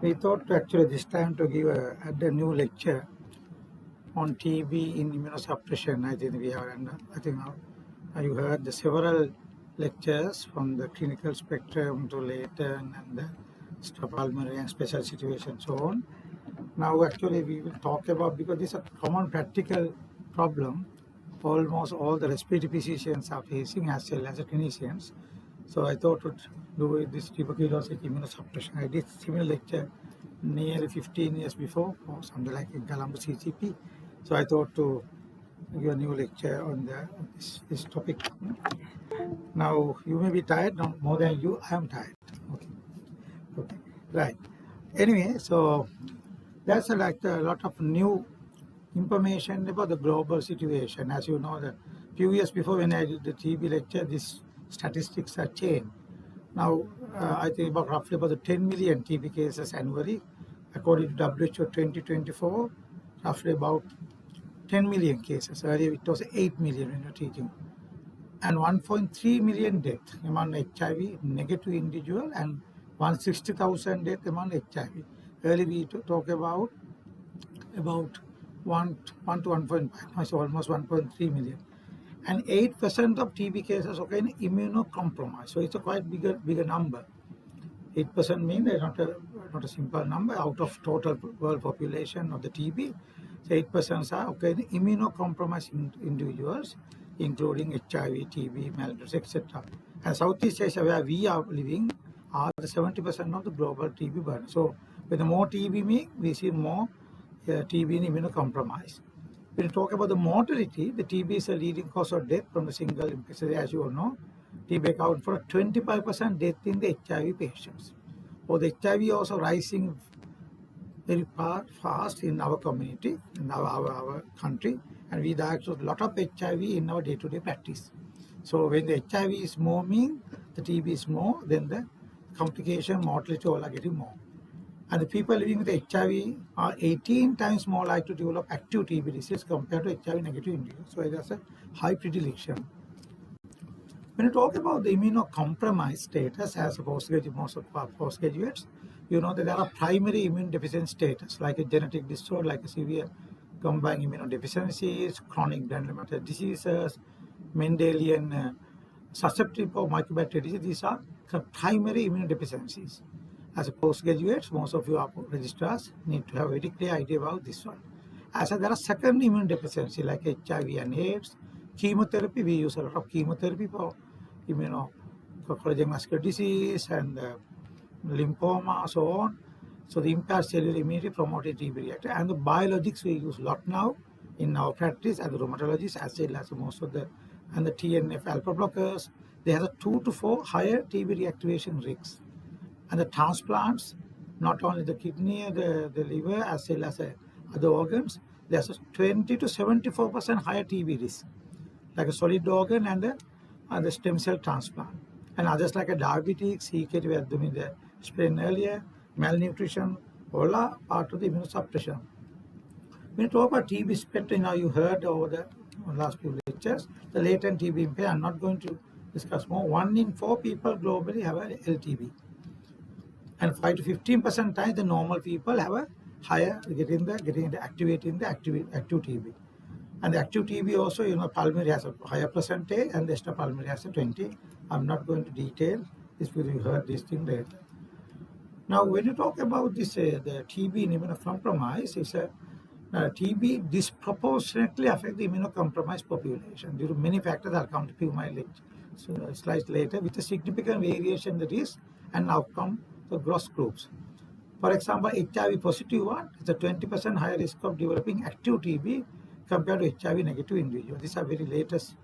We thought to actually this time to add a new lecture on TB in immunosuppression. I think we have, and I think you heard the several lectures from the clinical spectrum to latent and the pulmonary and special situations so on. Now actually we will talk about, because this is a common practical problem almost all the respiratory physicians are facing as well as the clinicians. So I thought to do this tuberculosis immunosuppression. I did similar lecture nearly 15 years before or something like in Colombo CCP. So I thought to give a new lecture on this topic. Now you may be tired, no, more than you, I am tired. Okay, right. Anyway, so there's like a lot of new information about the global situation. As you know, the few years before when I did the TB lecture, these statistics are changed. Now, I think about roughly about the 10 million TB cases annually, according to WHO 2024, roughly about 10 million cases. Earlier it was 8 million when you're teaching. And 1.3 million deaths among HIV negative individual and 160,000 deaths among HIV. Earlier we talk about 1 to 1.5, it's almost 1.3 million. And 8% of TB cases occur in immunocompromised. So it's a quite bigger number. 8% means not a simple number out of total world population of the TB. So 8% are occurring in immunocompromised individuals, including HIV, TB, malnutrition, etc. And Southeast Asia, where we are living, are the 70% of the global TB burden. So with the more TB, we see more TB in immunocompromised. When you talk about the mortality, the TB is a leading cause of death from the single infection. As you all know, TB accounts for 25% death in the HIV patients. Or the HIV also rising very fast in our community, in our country, and we diagnose a lot of HIV in our day-to-day practice. So when the HIV is more mean, the TB is more, then the complication, mortality all are getting more. And the people living with HIV are 18 times more likely to develop active TB disease compared to HIV negative individuals. So there's a high predilection. When you talk about the immunocompromised status as a postgraduate, most of our postgraduates, you know that there are primary immune deficient status, like a genetic disorder, like a severe combined immunodeficiencies, chronic granulomatous diseases, Mendelian susceptible microbacterial disease. These are primary immunodeficiencies. As a postgraduates, most of you are registrars need to have a very clear idea about this one. As there are secondary immune deficiency like HIV and AIDS, chemotherapy, we use a lot of chemotherapy for collagen muscular disease and lymphoma, so on. So the impaired cellular immunity promoted TB reactor. And the biologics we use a lot now in our practice as a rheumatologist, as well as most of the TNF alpha blockers. They have a 2 to 4 higher TB reactivation risks. And the transplants, not only the kidney, the liver, as well as other organs, there's a 20 to 74% higher TB risk, like a solid organ and the stem cell transplant. And others like a diabetes, CKD, we had doing the explained earlier, malnutrition, all are part of the immunosuppression. When you talk about TB spectrum, now you heard over the last few lectures, the latent TB impair, I'm not going to discuss more. 1 in 4 people globally have a LTB. And 5 to 15% times the normal people have a higher activating the active TB. And the active TB also, pulmonary has a higher percentage and the extrapulmonary has a 20. I'm not going to detail this because you heard this thing later. Now, when you talk about this, the TB in immunocompromised, it's a TB disproportionately affect the immunocompromised population due to many factors. I'll come to few my slides later with a significant variation in the risk and outcome for gross groups. For example, HIV positive one is a 20% higher risk of developing active TB compared to HIV negative individual. These are very latest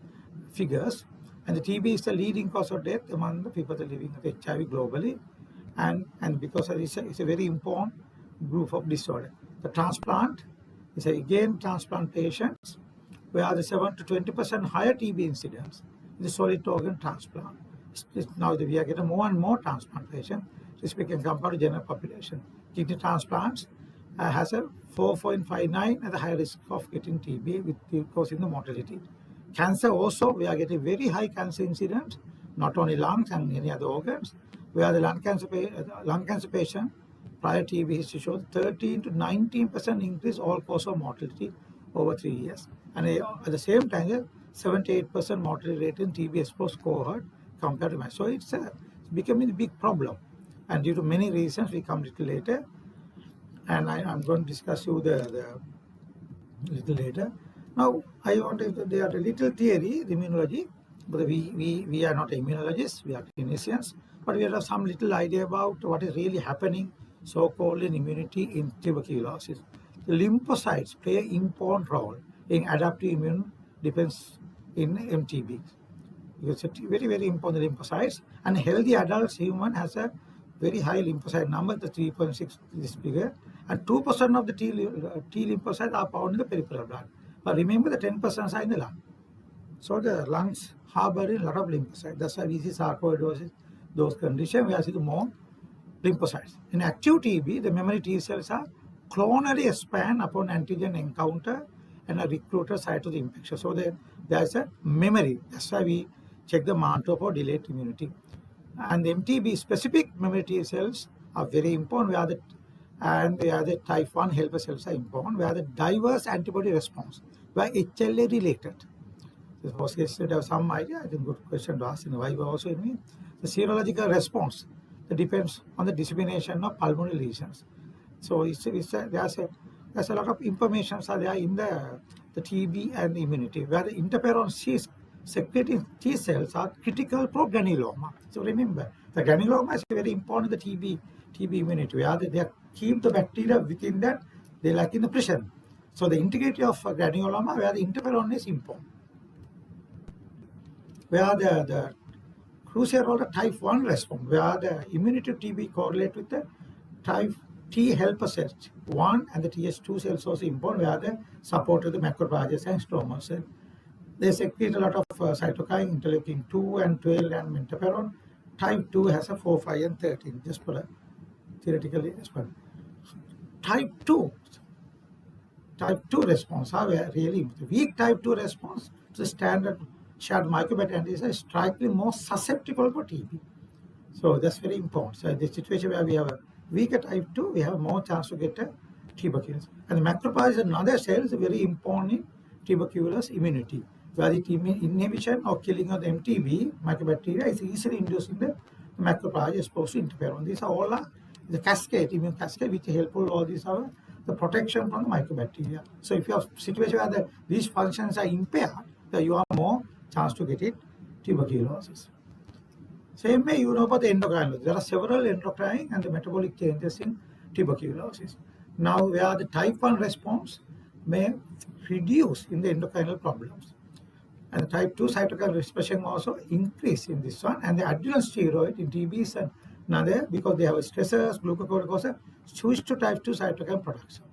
figures. And the TB is the leading cause of death among the people that are living with HIV globally. And because it's a very important group of disorder. The transplant is again transplant patients where the 7 to 20% higher TB incidence in the solid organ transplant. Now we are getting more and more transplant patients. This we can compare to general population. Kidney transplants has a 4.59 at the high risk of getting TB with causing the mortality. Cancer also, we are getting very high cancer incidence, not only lungs and many other organs, where the lung cancer patient prior TB history shows 13 to 19% increase all cause of mortality over 3 years. And at the same time, 78% mortality rate in TB exposed cohort compared to match. So it's becoming a big problem. And due to many reasons, we come a little later. And I'm going to discuss you the little later. Now, I want to, there are a little theory, the immunology, but we are not immunologists, we are clinicians, but we have some little idea about what is really happening, so-called in immunity in tuberculosis. The lymphocytes play an important role in adaptive immune defense in MTB. It's very, very important lymphocytes, and healthy adults human has a very high lymphocyte number, the 3.6 this figure, and 2% of the T lymphocytes are found in the peripheral blood. But remember, the 10% are in the lung. So the lungs harbor a lot of lymphocytes. That's why we see sarcoidosis, those conditions, we see the more lymphocytes. In active TB, the memory T cells are clonally expand upon antigen encounter and are recruited site to the infection. So there's a memory. That's why we check the Mantoux for delayed immunity. And the MTB specific memory T cells are very important, where the type 1 helper cells are important, where the diverse antibody response, where HLA related. Suppose you have some idea, I think good question to ask in why also in me. The serological response that depends on the dissemination of pulmonary lesions. So there's a lot of information are there in the TB and immunity, where the interferon C secreting T cells are critical for granuloma. So remember, the granuloma is very important in the TB immunity, where they keep the bacteria within that, they like in the prison. So the integrity of granuloma, where the interferon is important. Where the crucial role the type 1 response, where the immunity to TB correlate with the type T helper cells 1 and the Th2 cells also important, where they support the macrophages and stromal cells. They secrete a lot of cytokine, interleukin 2 and 12 and interferon. Type 2 has a 4, 5 and 13, just for a theoretically response. Type 2 response are really weak type 2 response to the standard shared microbacteria is strikingly more susceptible for TB. So that's very important. So in the situation where we have a weaker type 2, we have more chance to get a tuberculosis. And the macrophage is another cell is very important in tuberculosis immunity, where the inhibition or killing of the MTB microbacteria is easily induced in the macrophage exposed to interferon. These are all the cascade, immune cascade, which is helpful. All these are the protection from the microbacteria. So if you have a situation where these functions are impaired, then you have more chance to get it tuberculosis. Same way, you know about the endocrinology. There are several endocrine and the metabolic changes in tuberculosis. Now, where the type 1 response may reduce in the endocrinal problems. And the type 2 cytokine expression also increase in this one. And the adrenal steroid in TB is another, because they have stressors, glucocorticoids, switch to type 2 cytokine production.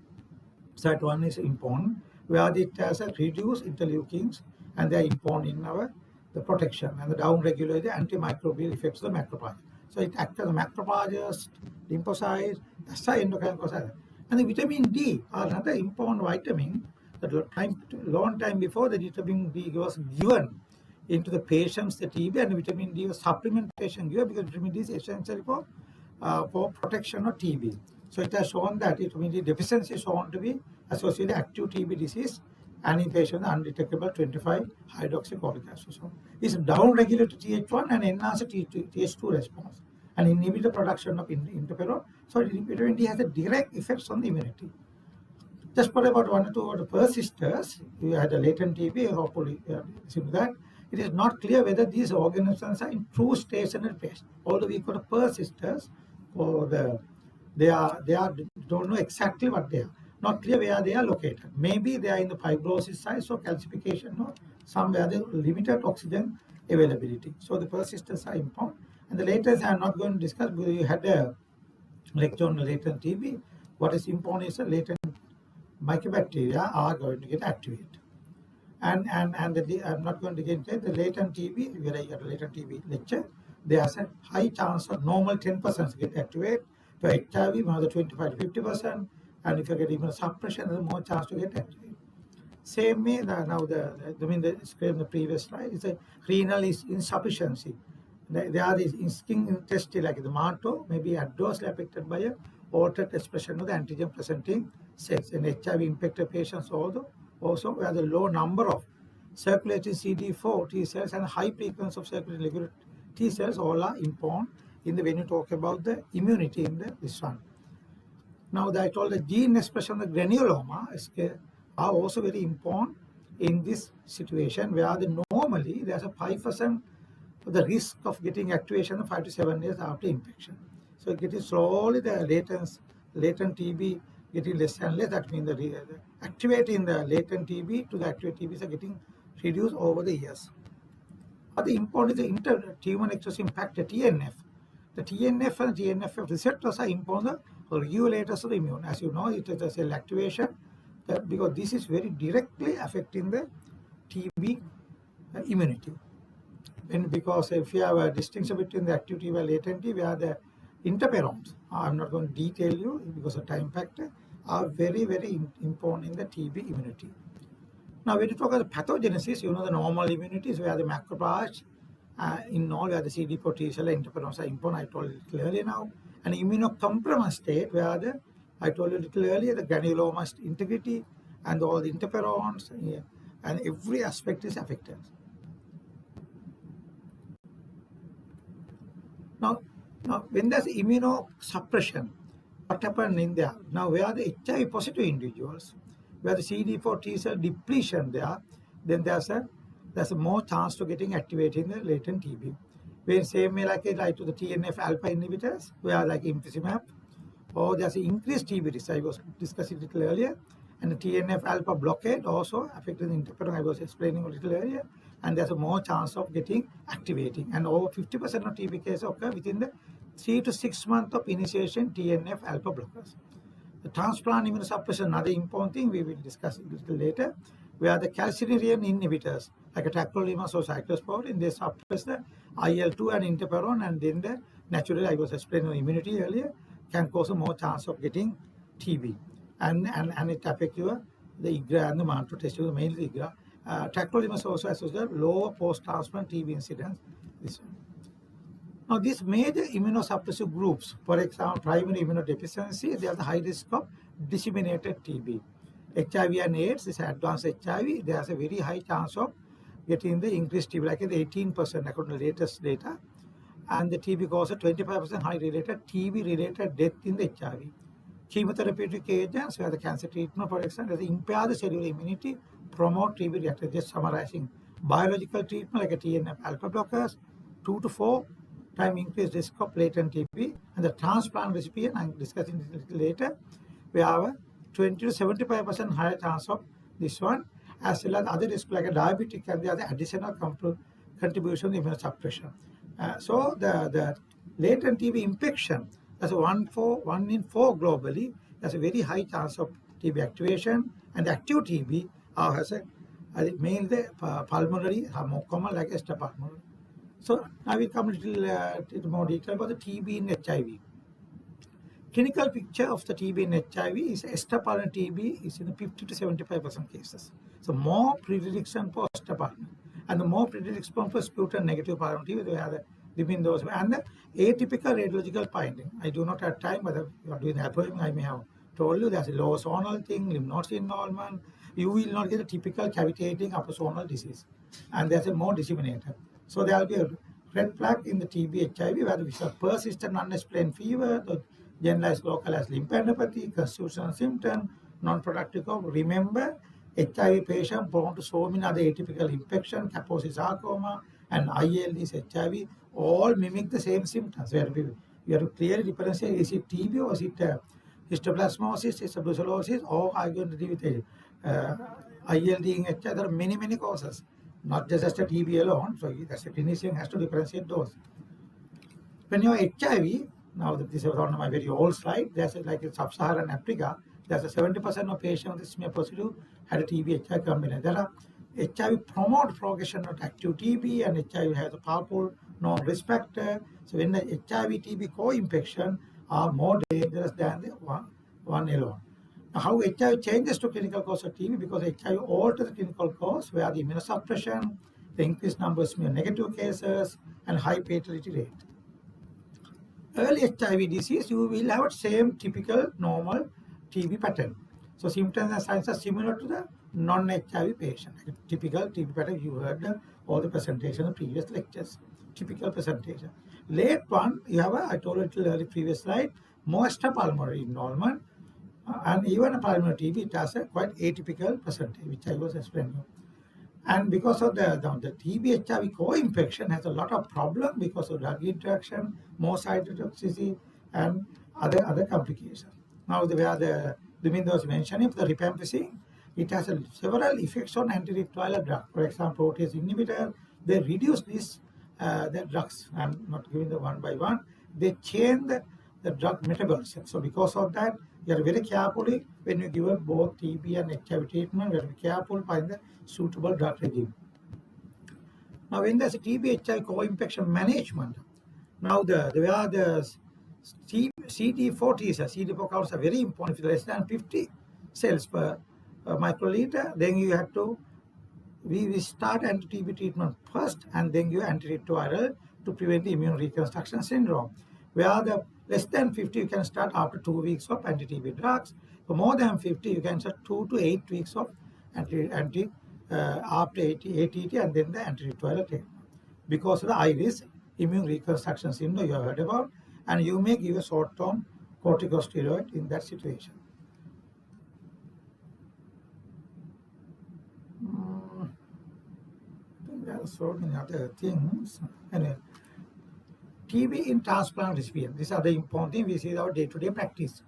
That one is important, where it has a reduced interleukins, and they are important in the protection and the down-regulate the antimicrobial effects of the macrophage. So it acts as macrophages, lymphocytes, that's the endocrine cause. And the vitamin D are another important vitamin that long time before the vitamin D was given into the patients, the TB, and the vitamin D was supplementation given, because vitamin D is essential for protection of TB. So it has shown that vitamin D deficiency is shown to be associated with active TB disease, and in patients undetectable 25 hydroxychloric acid. So it's down-regulated Th1 and enhance Th2 response and inhibit the production of interferon. So vitamin D has a direct effects on the immunity. Just for about 1 or 2 of the persisters, we had a latent TB, hopefully see that. It is not clear whether these organisms are in true stationary phase. Although we got persisters, they don't know exactly what they are. Not clear where they are located. Maybe they are in the fibrosis side, so calcification, or somewhere the limited oxygen availability. So the persisters are important. And the latest I am not going to discuss, because you had a lecture on latent TB. What is important is the latent mycobacteria are going to get activated. And I'm not going to get into the latent TB, where I got a latent TB lecture. There's a high chance of normal 10% get activated. For HIV, more than 25 to 50%. And if you get even suppression, there's more chance to get activated. Same way, the screen the previous slide is a renal insufficiency. There are these skin testing like the Mantoux may be adversely affected by a altered expression of the antigen presenting cells. In HIV infected patients also where the low number of circulating CD4 T cells and high frequency of circulating regular T cells all are important when you talk about the immunity in this one. Now, I told the gene expression of the granuloma are also very important in this situation where normally there's a 5% of the risk of getting activation 5 to 7 days after infection. So getting slowly the latent TB getting less and less. That means the activating the latent TB to the active TBs are getting reduced over the years. The important is the inter-T1 expressing factor TNF. The TNF and TNF receptors are important regulators of the immune. As you know, it is a cell activation because this is very directly affecting the TB immunity. Because if you have a distinction between the active TB and latent TB, where the interferons, I'm not going to detail you because of time factor, are very, very important in the TB immunity. Now, when you talk about the pathogenesis, you know the normal immunity is where the macrophage, in all where the CD4 T cell interferons are important. I told you a little earlier now. And immunocompromised state where I told you a little earlier, the granuloma integrity and all the interferons and every aspect is affected. Now when there's immunosuppression, what happened in there? Now, where the HIV positive individuals, where the CD4 T cell depletion there, then there's a more chance to getting activated in the latent TB. When same way like to the TNF alpha inhibitors, where like infliximab, or there's an increased TB risk. I was discussing a little earlier, and the TNF alpha blockade also affected the interferon. I was explaining a little earlier, and there's a more chance of getting activating. And over 50% of TB cases occur within the 3 to 6 months of initiation TNF alpha blockers. The transplant immunosuppression, another important thing we will discuss a little later, where the calcineurin inhibitors, like tacrolimus or cyclosporin, they suppress the IL-2 and interferon, and then naturally, I was explaining immunity earlier, can cause a more chance of getting TB. And it affects the IGRA and the mantle test, mainly IGRA. Tacrolimus also associated lower post-transplant TB incidence. This one. Now, these major immunosuppressive groups, for example, primary immunodeficiency, they have the high risk of disseminated TB. HIV and AIDS is advanced HIV. There's a very high chance of getting the increased TB, like 18% according to the latest data. And the TB causes 25% high related TB-related death in the HIV. Chemotherapeutic agents, where the cancer treatment, for example, impair the cellular immunity, promote TB reactor. Just summarizing, biological treatment like a TNF alpha blockers, 2 to 4 time increased risk of latent TB, and the transplant recipient, I'm discussing a little later, we have a 20 to 75% higher chance of this one, as well as other risks like a diabetic and the other additional contribution to immunosuppression. So the latent TB infection, that's 1 in 4 globally, there's a very high chance of TB activation, and the active TB has mainly the pulmonary, more common like extrapulmonary. So now we come a little more detail about the TB in HIV. Clinical picture of the TB in HIV is extrapulmonary TB is in 50 to 75% cases. So more predilection for extrapulmonary, and the more predilection for sputum negative pulmonary TB, they are between those, and the atypical radiological finding. I do not have time, but if you are doing the appointment, I may have told you there's a lower zonal thing, lymph nodes involvement. You will not get a typical cavitating upper zonal disease, and there's a more disseminated. So there will be a red flag in the TB HIV where we have persistent unexplained fever, the generalized localized lymphadenopathy, constitutional symptom, non-productive cough. Remember, HIV patient prone to so many other atypical infections, Kaposi sarcoma and ILDs, HIV, all mimic the same symptoms. Where we have to clearly differentiate, is it TB or is it histoplasmosis, is it brucellosis, or are you going to deal with ILD in HIV? There are many, many causes, not just a TB alone. So that's the clinician has to differentiate those. When you have HIV, now this is on my very old slide, there's like in sub-Saharan Africa, there's a 70% of patients with smear positive had a TB HIV combination. There are HIV promote progression of active TB, and HIV has a powerful non-risk factor. So when the HIV TB co-infection are more dangerous than the one alone. Now, how HIV changes to clinical cause of TB? Because HIV alters the clinical cause where the immunosuppression, the increased number of smear negative cases, and high fatality rate. early HIV disease, you will have a same typical normal TB pattern. So symptoms and signs are similar to the non-HIV patient. Like a typical TB pattern, you heard all the presentation in the previous lectures. Typical presentation. Late one, you have I told you a little early previous slide, more extrapulmonary involvement, and even a pulmonary TB, it has a quite atypical percentage, which I was explaining. And because of the TB HIV co-infection has a lot of problem because of drug interaction, more cytotoxicity, and other complications. Now, where the Dumindo was mentioning, the rifampicin, it has several effects on antiretroviral drug. For example, protease inhibitor, they reduce this the drugs. I'm not giving the one by one. They change the drug metabolism. So because of that, you are very carefully when you give both TB and HIV treatment, you have to be careful find the suitable drug regime. Now, when there's a TB HIV co-infection management, now the CD4 CD4 counts are very important. If it's less than 50 cells per microliter, then you have to we start anti-TB treatment first and then give antiretroviral to prevent the immune reconstruction syndrome. Where the less than 50, you can start after 2 weeks of anti-TB drugs. For more than 50, you can start 2 to 8 weeks of after ATT and then the antiretroviral treatment. Because of the high-risk immune reconstruction syndrome you have heard about, and you may give a short-term corticosteroid in that situation. There are so many other things. Anyway, TB in transplant recipient. These are the important things we see in our day-to-day practice.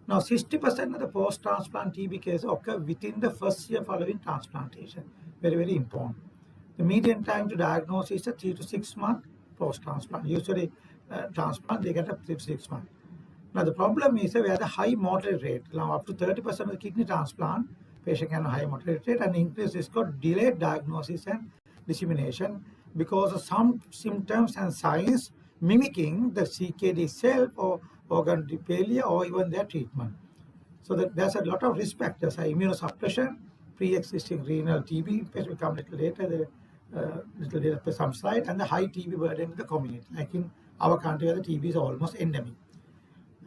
Now, 60% of the post-transplant TB cases occur within the first year following transplantation. Very, very important. The median time to diagnosis is 3 to 6 months post-transplant. Usually, transplant, they get up 3 to 6 months. Now, the problem is we have a high mortality rate. Now, up to 30% of the kidney transplant, patient can have high mortality rate and increased risk of delayed diagnosis and dissemination because of some symptoms and signs mimicking the CKD itself or organ failure or even their treatment. So there's a lot of risk factors, immunosuppression, pre-existing renal TB, which will come a little later, little later some slide, and the high TB burden in the community. Like in our country where the TB is almost endemic.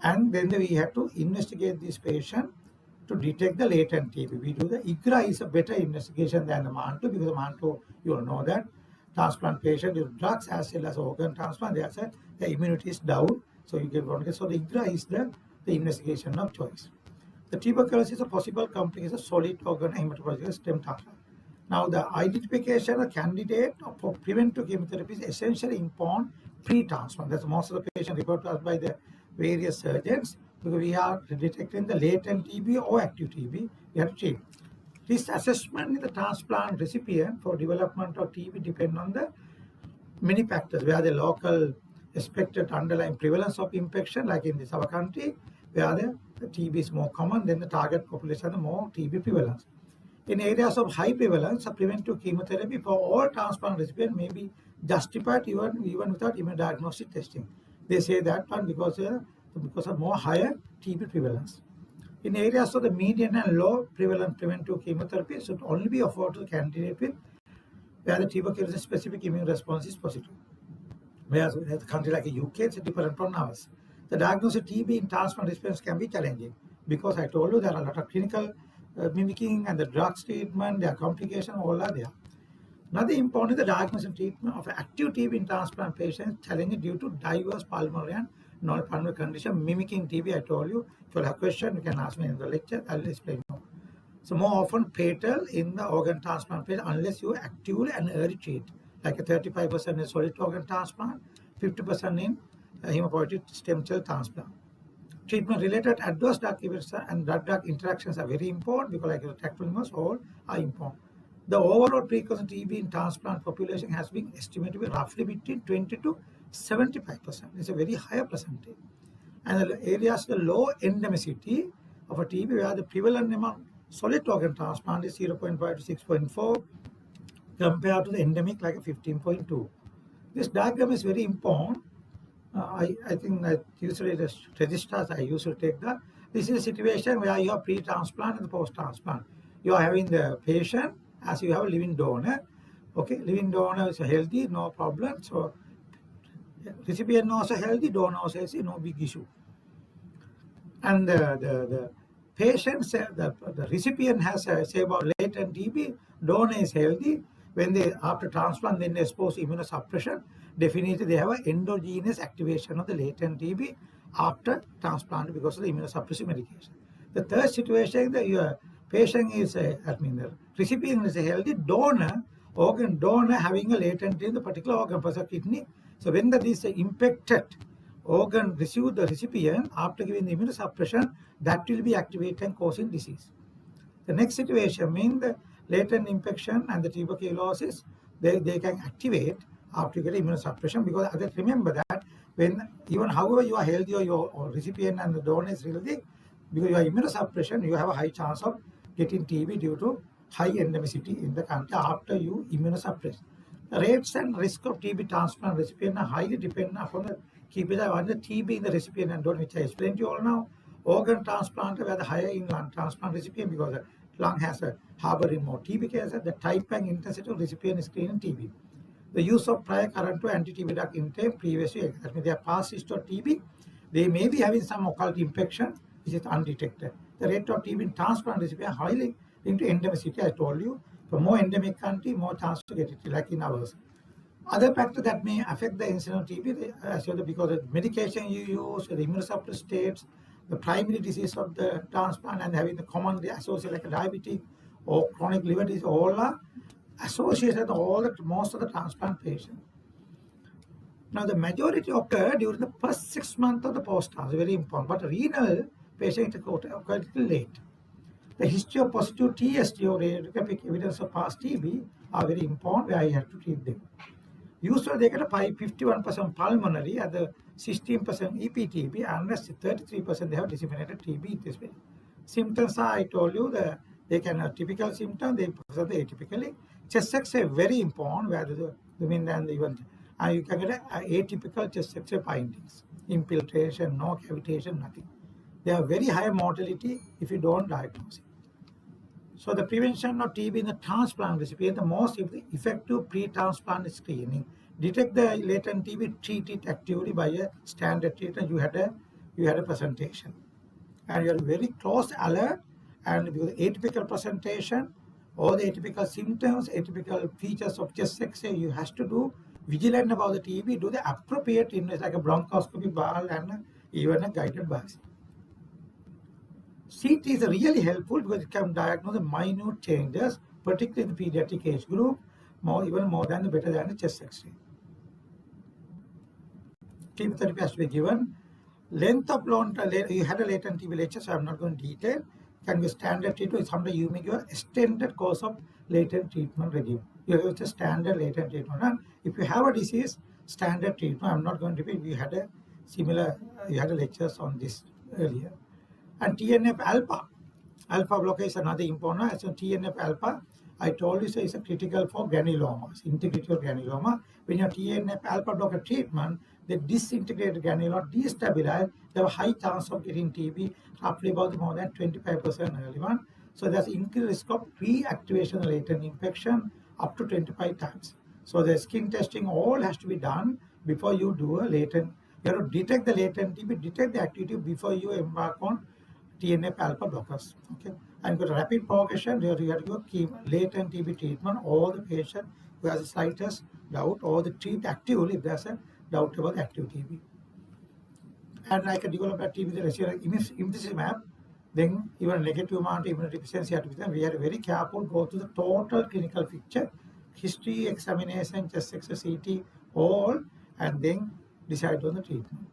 And then we have to investigate this patient to detect the latent TB. We do the IGRA is a better investigation than the MANTO because the MANTO, you all know that transplant patient with drugs as well as organ transplant, the immunity is down, so you get one. So the IGRA is the investigation of choice. The tuberculosis is a possible complication of solid organ hematological stem transplant. Now, the identification of candidate for preventive chemotherapy is essentially important pre-transplant. That's most of the patients referred to us by the various surgeons because we are detecting the latent TB or active TB. We have to treat. This assessment in the transplant recipient for development of TB depends on the many factors, where the local expected underlying prevalence of infection, like in this our country, where the TB is more common, then the target population the more TB prevalence. In areas of high prevalence, a preventive chemotherapy for all transplant recipients may be justified even without immunodiagnostic testing. They say that one because of more higher TB prevalence. In areas of the medium and low prevalent preventive chemotherapy should only be offered to the candidate with where the tuberculosis specific immune response is positive. Whereas in a country like the UK, it's different from ours. The diagnosis of TB in transplant recipients can be challenging because I told you there are a lot of clinical mimicking and the drugs treatment, their complications, all are there. Another important is the diagnosis and treatment of active TB in transplant patients challenging due to diverse pulmonary and non-pulmonary conditions mimicking TB. I told you, if you have a question, you can ask me in the lecture, I'll explain more. So more often fatal in the organ transplant patient unless you actively and early treat, like a 35% in solid organ transplant, 50% in hematopoietic stem cell transplant. Treatment-related adverse drug events and drug interactions are very important because like the tacrolimus, all are important. The overall precursor TB in transplant population has been estimated to be roughly between 20 to 75%. It's a very higher percentage. And the areas the low endemicity of a TB where the prevalent among solid organ transplant is 0.5 to 6.4 compared to the endemic like a 15.2. This diagram is very important. I think that usually the registers I usually take that. This is a situation where you have pre-transplant and post-transplant. You are having the patient as you have a living donor. Okay, living donor is healthy, no problem. So Recipient also healthy, donor also healthy, no big issue. And the patient, the recipient has, say about latent TB, donor is healthy. When they, after transplant, then they expose to immunosuppression, definitely they have an endogenous activation of the latent TB after transplant because of the immunosuppressive medication. The third situation, that your patient is, the recipient is a healthy, donor, organ donor having a latent in the particular organ, for the kidney. So when that is impacted organ receive the recipient after giving the immunosuppression, that will be activated and causing disease. The next situation means the latent infection and the tuberculosis, they can activate after you get immunosuppression, because remember that when even however you are healthy or your recipient and the donor is healthy, because you are immunosuppression, you have a high chance of getting TB due to high endemicity in the country after you immunosuppress. The rates and risk of TB transplant recipient are highly dependent upon the the TB in the recipient and donor, which I explained to you all now. Organ transplant were the higher in lung transplant recipient because the lung has a harboring more TB cases. The type and intensity of recipient screening TB. The use of prior current to anti-TB drug intake previously, that means they are past history of TB. They may be having some occult infection which is undetected. The rate of TB in transplant recipient highly linked to endemicity. I told you, for more endemic country, more chance to get it, like in ours. Other factors that may affect the incidence of TB, because of the medication you use, the immunosuppressive states, the primary disease of the transplant, and having the commonly associated like diabetes or chronic liver disease, all are associated most of the transplant patients. Now, the majority occur during the first 6 months of the post-transplant, very important. But renal patient occur a little late. The history of positive TST or radiographic evidence of past TB are very important, where I have to treat them. Usually they get a 51% pulmonary and the 16% EPTB, unless 33% they have disseminated TB this way. Symptoms are, I told you, they can have typical symptoms, they present atypically. Chest X-ray very important, where the mean and even you can get atypical chest X-ray findings, infiltration, no cavitation, nothing. They have very high mortality if you don't diagnose it. So the prevention of TB in the transplant recipient, the most effective pre-transplant screening. Detect the latent TB, treat it actively by a standard treatment. You had a presentation, and you are very close alert. And with atypical presentation, all the atypical symptoms, atypical features of chest X-ray, you have to do vigilant about the TB. Do the appropriate invest like a bronchoscopy ball and even a guided biopsy. CT is really helpful because it can diagnose the minute changes, particularly in the pediatric age group, even more than better than the chest X-ray. Chemotherapy has to be given. Length of you had a latent TB lecture, so I'm not going to detail. Can be standard treatment. Sometimes you make your extended course of latent treatment regime. You have a standard latent treatment. And if you have a disease, standard treatment. I'm not going to repeat. We had a similar, you had a lectures on this earlier. And TNF alpha blocker is another important. So TNF alpha, I told you, so it's a critical for granulomas, integrity of granuloma. When you have TNF alpha blocker treatment, the disintegrated granuloma destabilize, they have a high chance of getting TB, roughly about more than 25% early one. So there's increased risk of reactivation of latent infection up to 25 times. So the skin testing all has to be done before you do a latent. You have to detect the latent TB, detect the activity before you embark on TNF alpha blockers. Okay, and with rapid progression, you have to keep latent TB treatment. All the patient who has the slightest doubt, or the treat actively if there's a doubt about active TB. And like a developed TB, the immunizumab, then even negative amount of immunodeficiency had to be done. We are very careful, go to the total clinical picture, history, examination, chest X-ray, CT, all, and then decide on the treatment.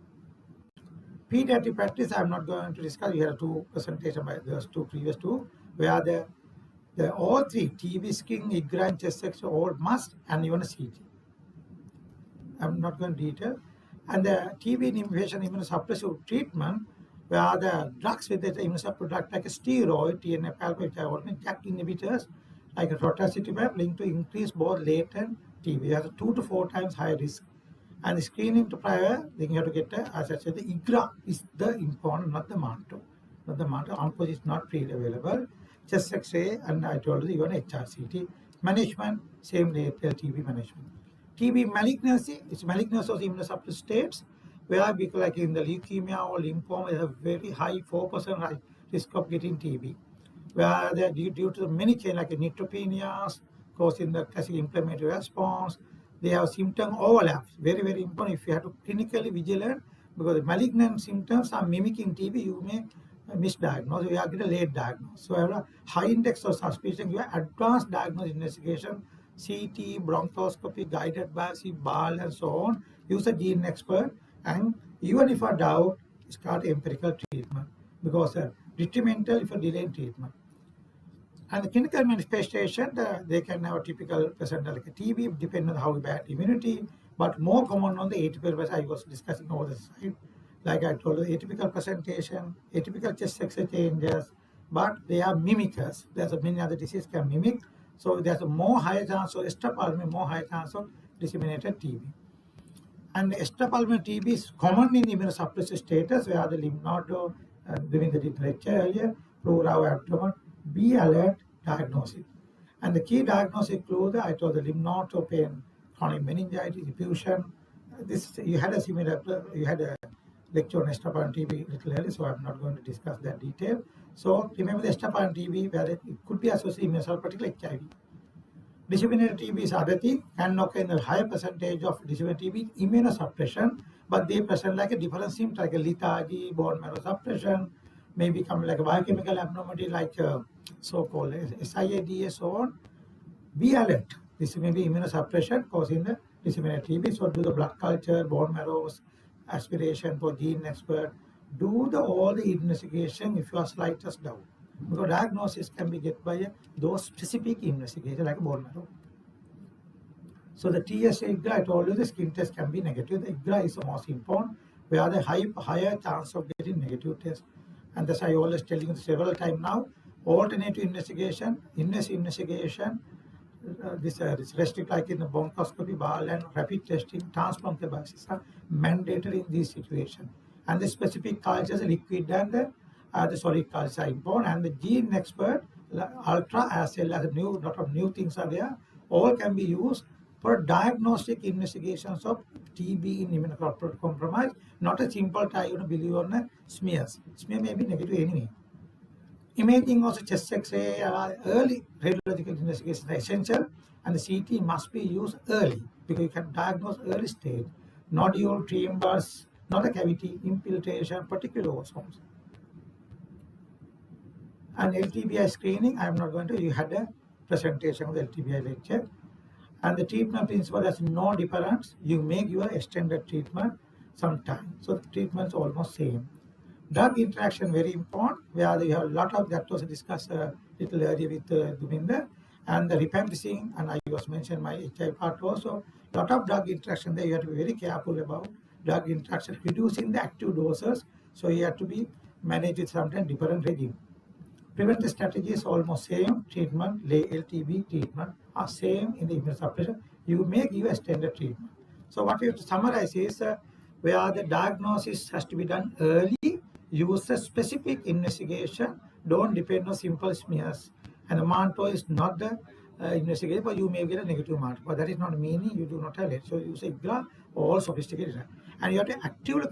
Pediatric practice, I'm not going to discuss. We have two presentations by those two previous two, where the all three, TB, skin, IGRA, and chest X-ray, all must, and even a CT. I'm not going to detail. And the TB inhibition immunosuppressive treatment, where the drugs with the immunosuppressive drug like a steroid, TNF alpha, which are all JAK inhibitors, like a rotacitimab, linked to increase both latent TB. It has a 2 to 4 times higher risk. And the screening to prior, then you have to get, as I said, the IGRA is the important, not the MANTO. Not the MANTO. ONCOS is not freely available. Chest X-ray, and I told you, even HRCT. Management, same latent TB management. TB malignancy, it's malignancy of immunosuppressed states, where people like in the leukemia or lymphoma, they have very high 4% risk of getting TB, where they're due to many changes like neutropenias, causing the classic inflammatory response. They have symptom overlaps. Very, very important. If you have to clinically vigilant, because the malignant symptoms are mimicking TB, you may misdiagnose. You have to get a late diagnosis. So, have a high index of suspicion. You have advanced diagnosis investigation, CT, bronchoscopy, guided biopsy, BAL, and so on. Use a gene expert, and even if a doubt, start empirical treatment, because detrimental if a delayed treatment. And the clinical manifestation, they can have a typical presenter like a TB, depending on how bad immunity, but more common on the atypical, I was discussing over the side. Like I told you, atypical presentation, atypical chest X-ray changes, but they are mimickers. There's many other diseases can mimic. So there's a more high chance of extrapulmonary, more high chance of disseminated TB. And extrapulmonary TB is common in immunosuppressive status, where the lymph node, during the lecture earlier, pleural abdomen, be alert, diagnosis. And the key diagnosis include, I told the lymph node pain, chronic meningitis, diffusion. This you had a similar, you had a lecture on extrapulmonary TB little earlier, so I'm not going to discuss that detail. So remember the extrapulmonary TB, where it could be associated with particularly HIV. Disseminated TB is other thing, can occur in a higher percentage of disseminated TB immunosuppression, but they present like a different symptom, like a lethargy, bone marrow suppression, may become like a biochemical abnormality like so-called SIADA, so on. Be alert. This may be immunosuppression causing the disseminated TB. So do the blood culture, bone marrow aspiration for gene expert. Do all the investigation if you are slightest doubt. Because diagnosis can be get by those specific investigation like bone marrow. So the TSA IGRA, I told you the skin test can be negative. The IGRA is the most important, where the higher chance of getting negative test. And that's I always telling you several times now. Alternative investigation, investigation. This restrict like in the bronchoscopy, BAL, and rapid testing, transbronchial biopsies are mandatory in this situation. And the specific cultures, liquid and the solid culture are important. And the gene expert, ultra, as well as a lot of new things are there, all can be used for diagnostic investigations of TB in immunocompromised, not a simple try, believe on smears. Smear may be negative anyway. Imaging also chest X-ray, early radiological investigation is essential, and the CT must be used early because you can diagnose early stage, nodule, tumors, not a cavity, infiltration, particular oversomes. And LTBI screening, I'm not going to, you had a presentation of the LTBI lecture. And the treatment principle has no difference. You make your extended treatment sometime. So the treatment is almost same. Drug interaction very important, where you have a lot of that was discussed a little earlier with Duminder, and the rifampicin, and I was mentioned my HIV part also. Lot of drug interaction there. You have to be very careful about drug interaction, reducing the active doses. So you have to be managed with sometimes different regime. Preventive strategy is almost same. Treatment, LTB treatment are same in the immunosuppression. You make your extended treatment. So what we have to summarize is where the diagnosis has to be done early. Use a specific investigation. Don't depend on simple smears. And the MANTO is not the investigation, but you may get a negative MANTO. But that is not meaning you do not have it. So use IGRA or sophisticated. And you have to actively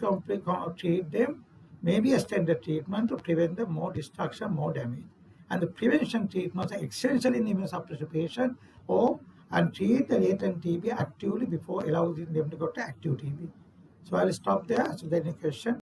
treat them, maybe extended treatment to prevent the more destruction, more damage. And the prevention treatments are essential in immunosuppressive patient and treat the latent TB actively before allowing them to go to active TB. So I'll stop there. So any question?